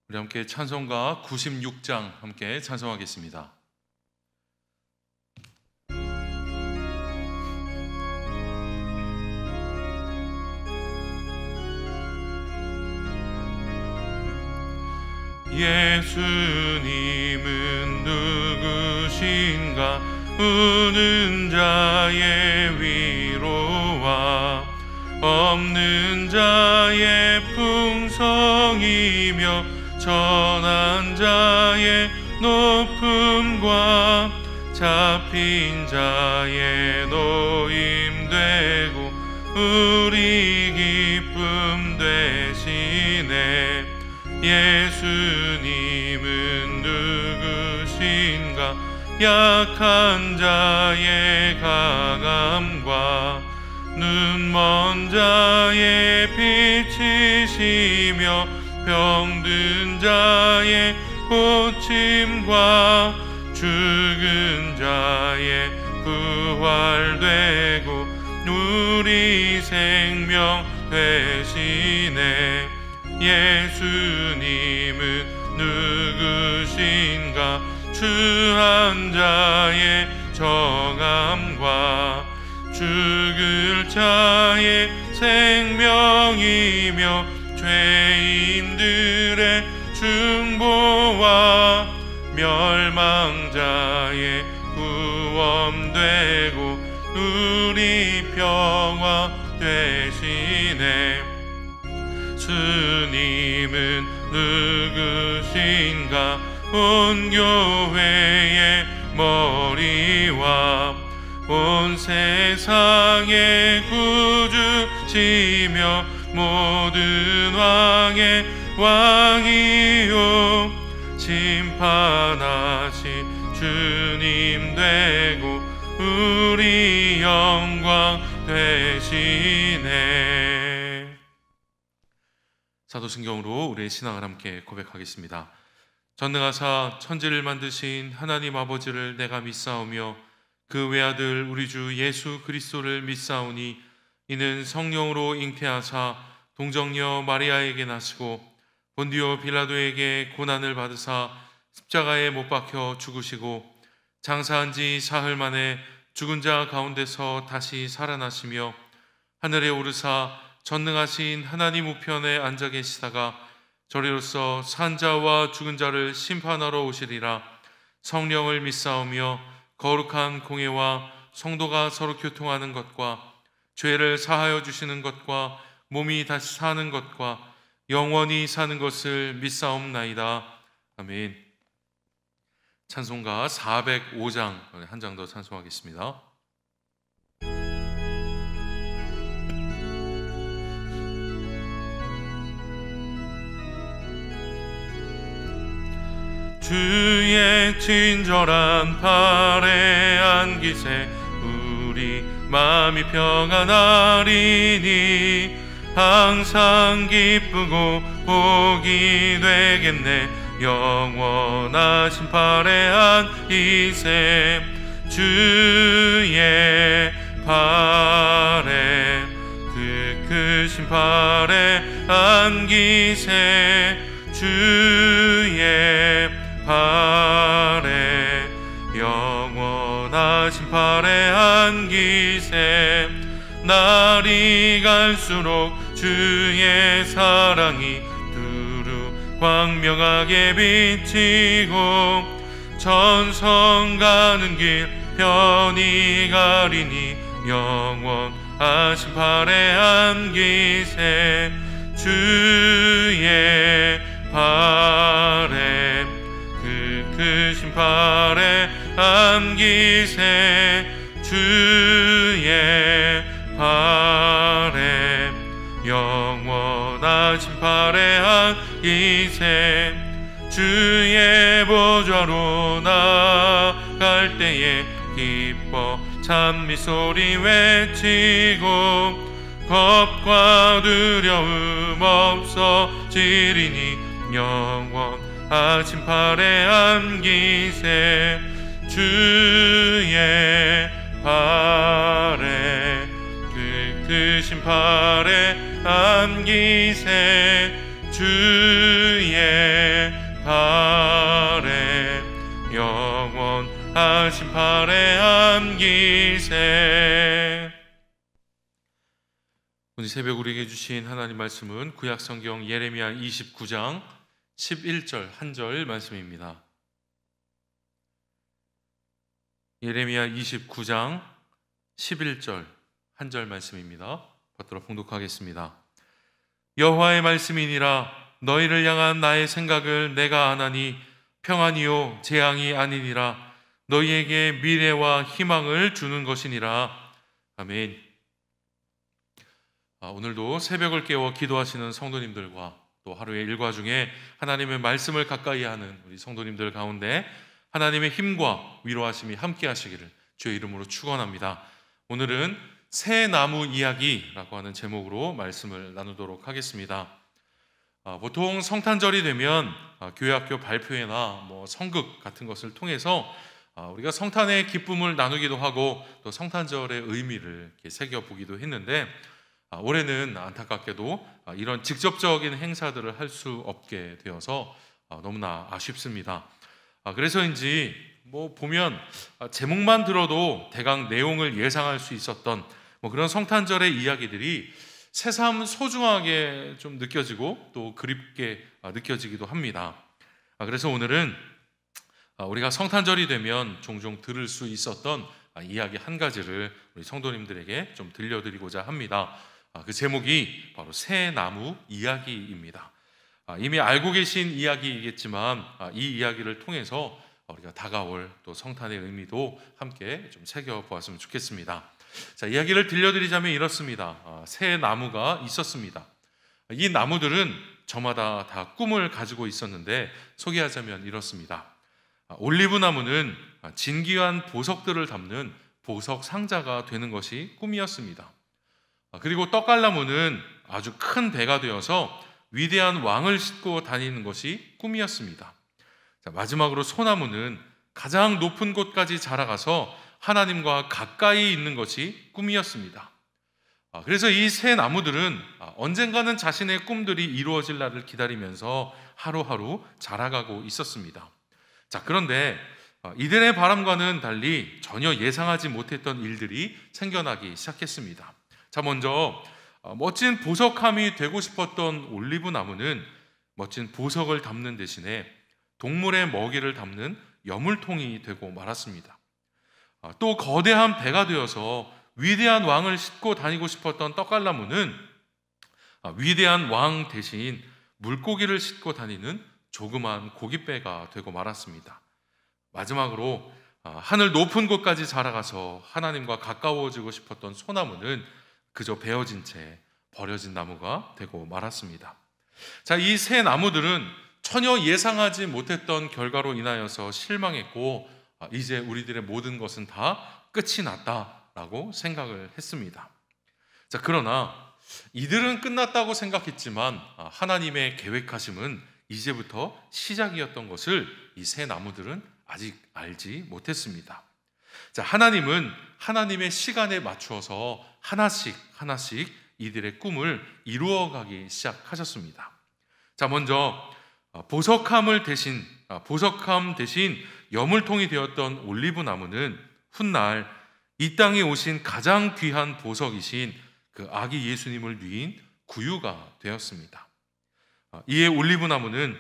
우리 함께 찬송가 96장 함께 찬송하겠습니다. 예수님은 누구신가? 우는 자의 위로와 없는 자의 풍성이며 전한 자의 높음과 잡힌 자의 노임되고 우리 기쁨 되시네. 예수님은 누구신가? 약한 자의 강함과 눈먼 자의 빛이시며 병든 자의 고침과 죽은 자의 부활되고 우리 생명 되시네. 예수님은 누구신가? 추한 자의 정함과 죽을 자의 생명이며 죄인들의 중보와 멸망자의 구원되고 우리 평화 되시네. 주님은 누구신가? 온 교회의 머리와 온 세상의 구주시며 모든 왕의 왕이요 심판하신 주님 되고 우리 영광 되시네. 사도신경으로 우리의 신앙을 함께 고백하겠습니다. 전능하사 천지를 만드신 하나님 아버지를 내가 믿사오며 그 외아들 우리 주 예수 그리스도를 믿사오니 이는 성령으로 잉태하사 동정녀 마리아에게 나시고 본디오 빌라도에게 고난을 받으사 십자가에 못 박혀 죽으시고 장사한 지 사흘 만에 죽은 자 가운데서 다시 살아나시며 하늘에 오르사 전능하신 하나님 우편에 앉아 계시다가 저리로서 산 자와 죽은 자를 심판하러 오시리라. 성령을 믿사오며 거룩한 공예와 성도가 서로 교통하는 것과 죄를 사하여 주시는 것과 몸이 다시 사는 것과 영원히 사는 것을 믿사옵나이다. 아멘. 찬송가 405장 한 장 더 찬송하겠습니다. 주의 친절한 팔에 안기세 우리 마음이 평안하리니 항상 기쁘고 복이 되겠네. 영원하신 팔에 안기세 주의 팔에 그 크신 팔에 안기세 주의 팔에 영원하신 팔에 안기세. 날이 갈수록 주의 사랑이 두루 광명하게 비치고 천성 가는 길 편히 가리니 영원하신 팔에 안기세 주의 팔에 그 크신 팔에 안기세 주의 팔에 영원하신 팔에 안기세. 주의 보좌로 나갈 때에 기뻐 찬미소리 외치고 겁과 두려움 없어지리니 영원하신 팔에 안기세 주의 팔에 그 크신 팔에 안기세 주의 나심판에 안기세. 오늘 새벽 우리에게 주신 하나님 말씀은 구약성경 예레미야 29장 11절 한 절 말씀입니다. 예레미야 29장 11절 한 절 말씀입니다. 받들어 봉독하겠습니다. 여호와의 말씀이니라. 너희를 향한 나의 생각을 내가 아나니 평안이요 재앙이 아니니라. 너희에게 미래와 희망을 주는 것이니라. 아멘. 오늘도 새벽을 깨워 기도하시는 성도님들과 또 하루의 일과 중에 하나님의 말씀을 가까이 하는 우리 성도님들 가운데 하나님의 힘과 위로하심이 함께 하시기를 주의 이름으로 축원합니다. 오늘은 새 나무 이야기라고 하는 제목으로 말씀을 나누도록 하겠습니다. 보통 성탄절이 되면 교회학교 발표회나 성극 같은 것을 통해서 우리가 성탄의 기쁨을 나누기도 하고 또 성탄절의 의미를 이렇게 새겨보기도 했는데 올해는 안타깝게도 이런 직접적인 행사들을 할 수 없게 되어서 너무나 아쉽습니다. 그래서인지 보면 제목만 들어도 대강 내용을 예상할 수 있었던 그런 성탄절의 이야기들이 새삼 소중하게 좀 느껴지고 또 그립게 느껴지기도 합니다. 그래서 오늘은 우리가 성탄절이 되면 종종 들을 수 있었던 이야기 한 가지를 우리 성도님들에게 좀 들려드리고자 합니다. 그 제목이 바로 새 나무 이야기입니다. 이미 알고 계신 이야기이겠지만 이 이야기를 통해서 우리가 다가올 또 성탄의 의미도 함께 좀 새겨보았으면 좋겠습니다. 자, 이야기를 들려드리자면 이렇습니다. 새 나무가 있었습니다. 이 나무들은 저마다 다 꿈을 가지고 있었는데 소개하자면 이렇습니다. 올리브 나무는 진귀한 보석들을 담는 보석 상자가 되는 것이 꿈이었습니다. 그리고 떡갈나무는 아주 큰 배가 되어서 위대한 왕을 싣고 다니는 것이 꿈이었습니다. 자, 마지막으로 소나무는 가장 높은 곳까지 자라가서 하나님과 가까이 있는 것이 꿈이었습니다. 그래서 이 세 나무들은 언젠가는 자신의 꿈들이 이루어질 날을 기다리면서 하루하루 자라가고 있었습니다. 자, 그런데 이들의 바람과는 달리 전혀 예상하지 못했던 일들이 생겨나기 시작했습니다. 자, 먼저 멋진 보석함이 되고 싶었던 올리브 나무는 멋진 보석을 담는 대신에 동물의 먹이를 담는 여물통이 되고 말았습니다. 또 거대한 배가 되어서 위대한 왕을 싣고 다니고 싶었던 떡갈나무는 위대한 왕 대신 물고기를 싣고 다니는 조그만 고깃배가 되고 말았습니다. 마지막으로 하늘 높은 곳까지 자라가서 하나님과 가까워지고 싶었던 소나무는 그저 베어진 채 버려진 나무가 되고 말았습니다. 자, 이 세 나무들은 전혀 예상하지 못했던 결과로 인하여서 실망했고 이제 우리들의 모든 것은 다 끝이 났다라고 생각을 했습니다. 자, 그러나 이들은 끝났다고 생각했지만 하나님의 계획하심은 이제부터 시작이었던 것을 이 세 나무들은 아직 알지 못했습니다. 자, 하나님은 하나님의 시간에 맞추어서 하나씩 이들의 꿈을 이루어가기 시작하셨습니다. 자, 먼저 보석함 대신 여물통이 되었던 올리브 나무는 훗날 이 땅에 오신 가장 귀한 보석이신 그 아기 예수님을 누인 구유가 되었습니다. 이에 올리브 나무는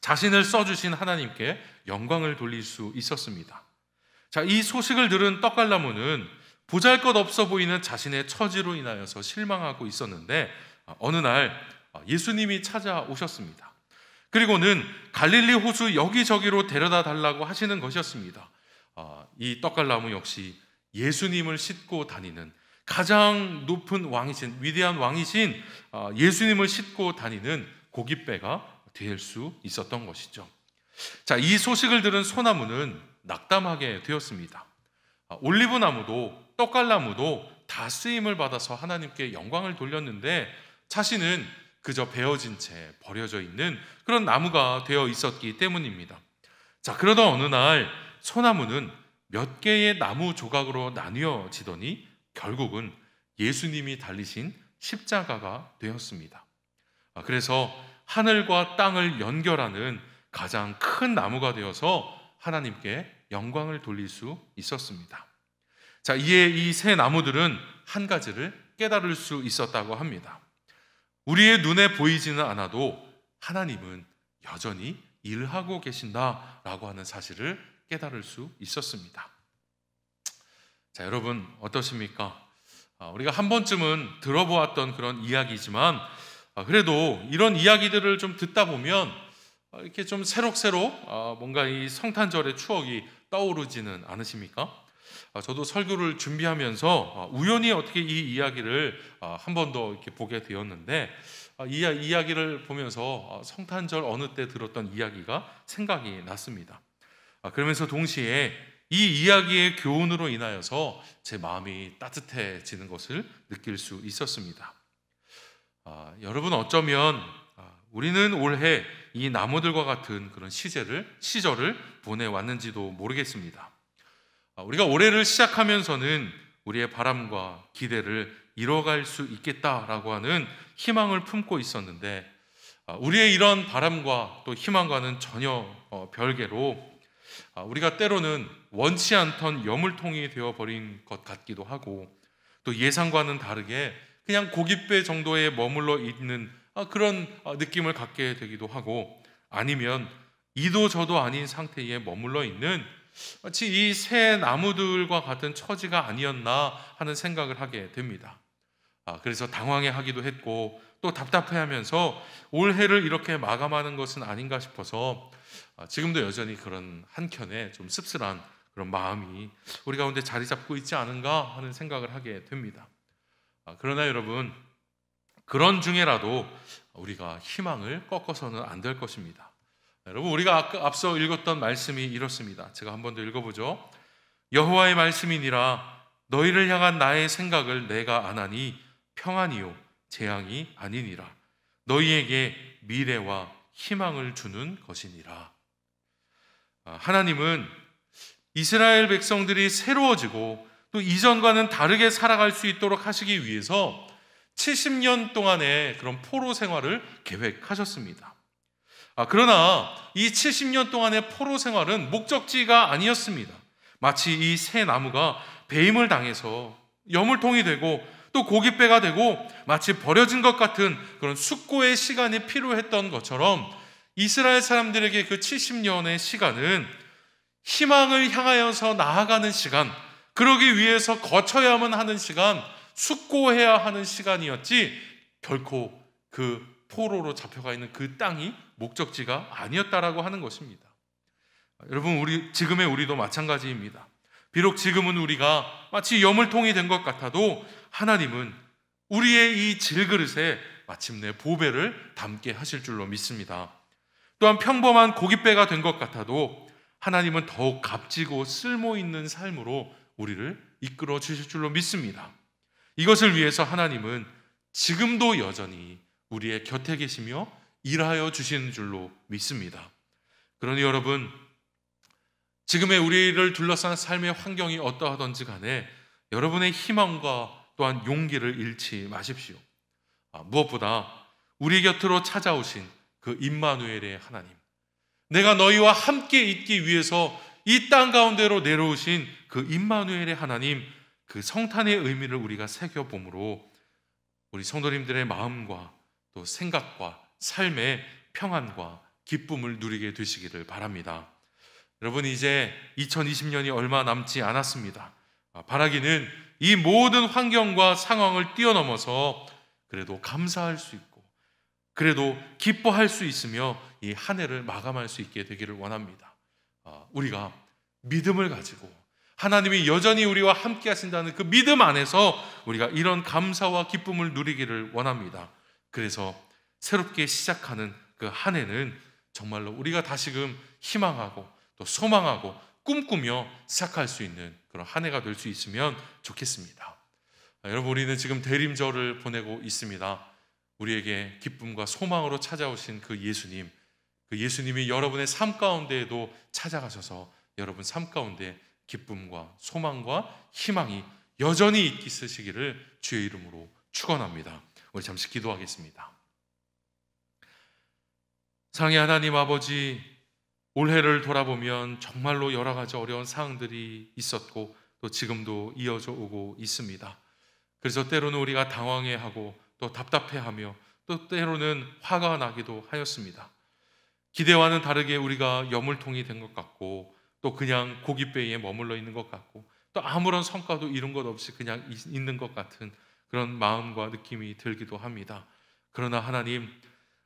자신을 써주신 하나님께 영광을 돌릴 수 있었습니다. 자, 이 소식을 들은 떡갈나무는 보잘것없어 보이는 자신의 처지로 인하여서 실망하고 있었는데 어느 날 예수님이 찾아오셨습니다. 그리고는 갈릴리 호수 여기저기로 데려다 달라고 하시는 것이었습니다. 이 떡갈나무 역시 예수님을 싣고 다니는 가장 높은 왕이신 위대한 왕이신 예수님을 싣고 다니는 고깃배가 될 수 있었던 것이죠. 자, 이 소식을 들은 소나무는 낙담하게 되었습니다. 올리브 나무도 떡갈나무도 다 쓰임을 받아서 하나님께 영광을 돌렸는데 자신은 그저 베어진 채 버려져 있는 그런 나무가 되어 있었기 때문입니다. 자, 그러다 어느 날 소나무는 몇 개의 나무 조각으로 나뉘어지더니 결국은 예수님이 달리신 십자가가 되었습니다. 그래서 하늘과 땅을 연결하는 가장 큰 나무가 되어서 하나님께 영광을 돌릴 수 있었습니다. 자, 이에 이 세 나무들은 한 가지를 깨달을 수 있었다고 합니다. 우리의 눈에 보이지는 않아도 하나님은 여전히 일하고 계신다라고 하는 사실을 깨달을 수 있었습니다. 자, 여러분 어떠십니까? 우리가 한 번쯤은 들어보았던 그런 이야기지만 그래도 이런 이야기들을 좀 듣다 보면 이렇게 좀 새록새록 뭔가 이 성탄절의 추억이 떠오르지는 않으십니까? 저도 설교를 준비하면서 우연히 어떻게 이 이야기를 한 번 더 이렇게 보게 되었는데 이 이야기를 보면서 성탄절 어느 때 들었던 이야기가 생각이 났습니다. 그러면서 동시에 이 이야기의 교훈으로 인하여서 제 마음이 따뜻해지는 것을 느낄 수 있었습니다. 여러분 어쩌면 우리는 올해 이 나무들과 같은 그런 시절을 보내왔는지도 모르겠습니다. 우리가 올해를 시작하면서는 우리의 바람과 기대를 이뤄갈 수 있겠다라고 하는 희망을 품고 있었는데 우리의 이런 바람과 또 희망과는 전혀 별개로 우리가 때로는 원치 않던 여물통이 되어버린 것 같기도 하고 또 예상과는 다르게 그냥 고깃배 정도에 머물러 있는 그런 느낌을 갖게 되기도 하고 아니면 이도 저도 아닌 상태에 머물러 있는 마치 이 새 나무들과 같은 처지가 아니었나 하는 생각을 하게 됩니다. 그래서 당황해하기도 했고 또 답답해하면서 올해를 이렇게 마감하는 것은 아닌가 싶어서 지금도 여전히 그런 한켠에 좀 씁쓸한 그런 마음이 우리 가운데 자리 잡고 있지 않은가 하는 생각을 하게 됩니다. 그러나 여러분 그런 중에라도 우리가 희망을 꺾어서는 안 될 것입니다. 여러분 우리가 앞서 읽었던 말씀이 이렇습니다. 제가 한 번 더 읽어보죠. 여호와의 말씀이니라 너희를 향한 나의 생각을 내가 아나니 평안이요 재앙이 아니니라 너희에게 미래와 희망을 주는 것이니라. 하나님은 이스라엘 백성들이 새로워지고 또 이전과는 다르게 살아갈 수 있도록 하시기 위해서 70년 동안의 그런 포로 생활을 계획하셨습니다. 그러나 이 70년 동안의 포로 생활은 목적지가 아니었습니다. 마치 이 새 나무가 배임을 당해서 여물통이 되고 또 고깃배가 되고 마치 버려진 것 같은 그런 숙고의 시간이 필요했던 것처럼 이스라엘 사람들에게 그 70년의 시간은 희망을 향하여서 나아가는 시간, 그러기 위해서 거쳐야만 하는 시간, 숙고해야 하는 시간이었지 결코 그 포로로 잡혀가 있는 그 땅이 목적지가 아니었다라고 하는 것입니다. 여러분 지금의 우리도 마찬가지입니다. 비록 지금은 우리가 마치 여물통이 된 것 같아도 하나님은 우리의 이 질그릇에 마침내 보배를 담게 하실 줄로 믿습니다. 또한 평범한 고깃배가 된 것 같아도 하나님은 더욱 값지고 쓸모있는 삶으로 우리를 이끌어 주실 줄로 믿습니다. 이것을 위해서 하나님은 지금도 여전히 우리의 곁에 계시며 일하여 주시는 줄로 믿습니다. 그러니 여러분 지금의 우리를 둘러싼 삶의 환경이 어떠하든지 간에 여러분의 희망과 또한 용기를 잃지 마십시오. 무엇보다 우리 곁으로 찾아오신 그 임마누엘의 하나님, 내가 너희와 함께 있기 위해서 이 땅 가운데로 내려오신 그 임마누엘의 하나님, 그 성탄의 의미를 우리가 새겨봄으로 우리 성도님들의 마음과 또 생각과 삶의 평안과 기쁨을 누리게 되시기를 바랍니다. 여러분 이제 2020년이 얼마 남지 않았습니다. 바라기는 이 모든 환경과 상황을 뛰어넘어서 그래도 감사할 수 있고 그래도 기뻐할 수 있으며 이 한 해를 마감할 수 있게 되기를 원합니다. 우리가 믿음을 가지고 하나님이 여전히 우리와 함께 하신다는 그 믿음 안에서 우리가 이런 감사와 기쁨을 누리기를 원합니다. 그래서 새롭게 시작하는 그 한 해는 정말로 우리가 다시금 희망하고 또 소망하고 꿈꾸며 시작할 수 있는 그런 한 해가 될 수 있으면 좋겠습니다. 여러분 우리는 지금 대림절을 보내고 있습니다. 우리에게 기쁨과 소망으로 찾아오신 그 예수님이 여러분의 삶 가운데에도 찾아가셔서 여러분 삶 가운데 기쁨과 소망과 희망이 여전히 있으시기를 주의 이름으로 축원합니다. 우리 잠시 기도하겠습니다. 사랑의 하나님 아버지, 올해를 돌아보면 정말로 여러 가지 어려운 상황들이 있었고 또 지금도 이어져 오고 있습니다. 그래서 때로는 우리가 당황해하고 또 답답해하며 또 때로는 화가 나기도 하였습니다. 기대와는 다르게 우리가 여물통이 된 것 같고 또 그냥 고깃배에 머물러 있는 것 같고 또 아무런 성과도 이룬 것 없이 그냥 있는 것 같은 그런 마음과 느낌이 들기도 합니다. 그러나 하나님,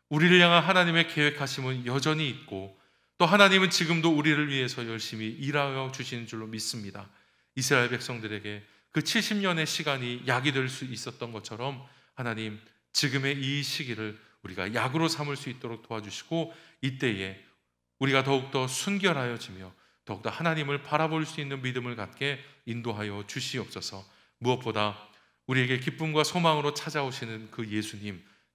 우리를 향한 하나님의 계획하심은 여전히 있고 또 하나님은 지금도 우리를 위해서 열심히 일하여 주시는 줄로 믿습니다. 이스라엘 백성들에게 그 70년의 시간이 약이 될 수 있었던 것처럼 하나님, 지금의 이 시기를 우리가 약으로 삼을 수 있도록 도와주시고 이때에 우리가 더욱더 순결하여지며 더욱더 하나님을 바라볼 수 있는 믿음을 갖게 인도하여 주시옵소서. 무엇보다 우리에게 기쁨과 소망으로 찾아오시는 그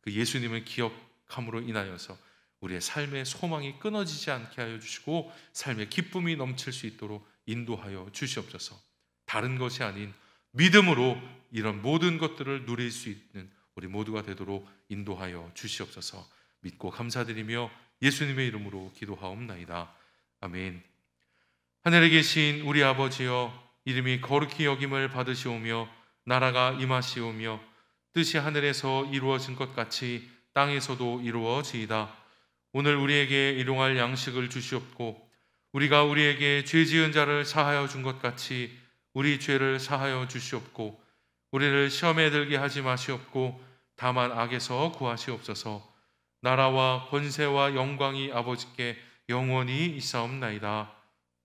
예수님을 기억함으로 인하여서 우리의 삶의 소망이 끊어지지 않게 하여 주시고 삶의 기쁨이 넘칠 수 있도록 인도하여 주시옵소서. 다른 것이 아닌 믿음으로 이런 모든 것들을 누릴 수 있는 우리 모두가 되도록 인도하여 주시옵소서. 믿고 감사드리며 예수님의 이름으로 기도하옵나이다. 아멘. 하늘에 계신 우리 아버지여, 이름이 거룩히 여김을 받으시오며 나라가 임하시오며 뜻이 하늘에서 이루어진 것 같이 땅에서도 이루어지이다. 오늘 우리에게 일용할 양식을 주시옵고 우리가 우리에게 죄 지은 자를 사하여 준 것 같이 우리 죄를 사하여 주시옵고 우리를 시험에 들게 하지 마시옵고 다만 악에서 구하시옵소서. 나라와 권세와 영광이 아버지께 영원히 있사옵나이다.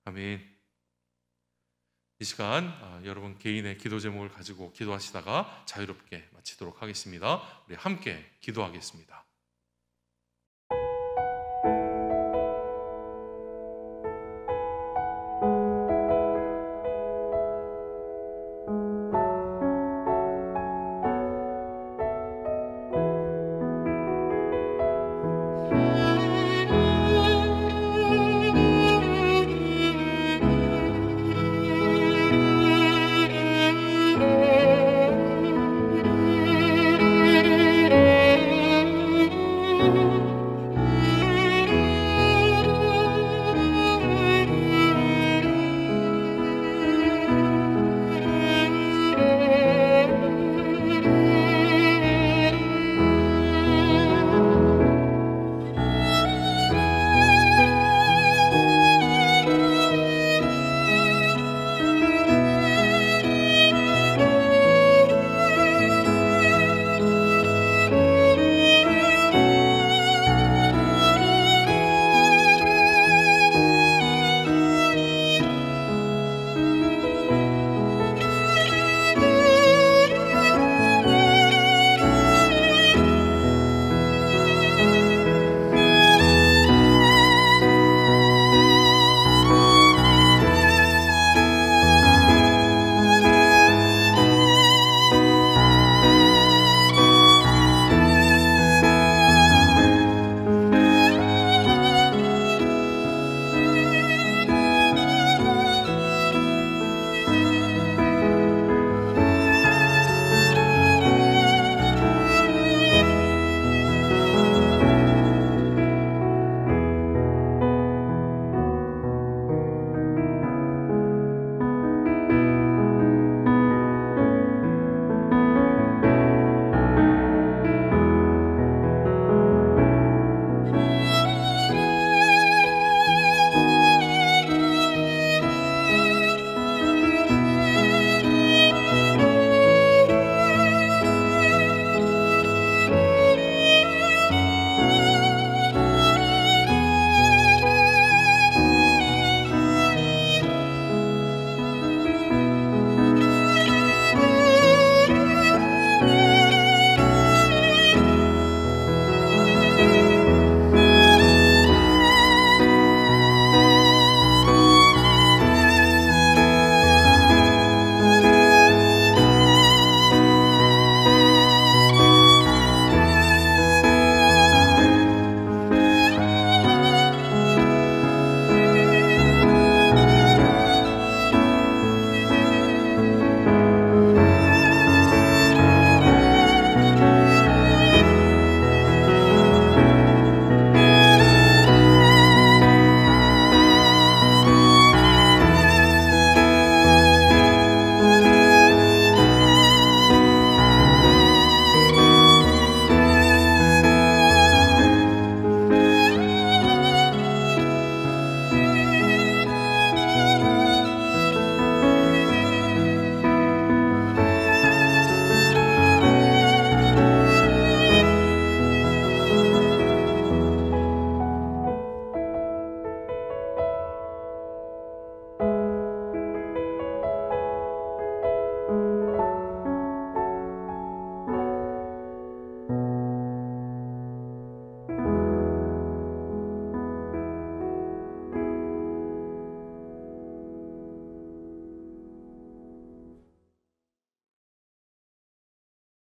아멘. 이 시간 여러분 개인의 기도 제목을 가지고 기도하시다가 자유롭게 마치도록 하겠습니다. 우리 함께 기도하겠습니다.